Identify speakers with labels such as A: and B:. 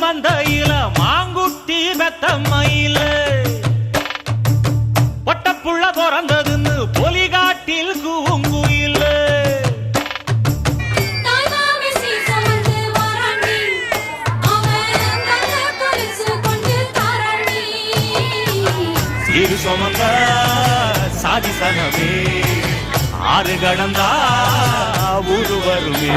A: மந்தையில மாங்குட்டி பெத்தம்மையில பொட்டப்புள்ள பிறந்ததுன்னு பொலிகாட்டில் கூங்குயில சீரு சுமந்த சாதிசனமே ஆறு கடந்தா ஊரு வருமே.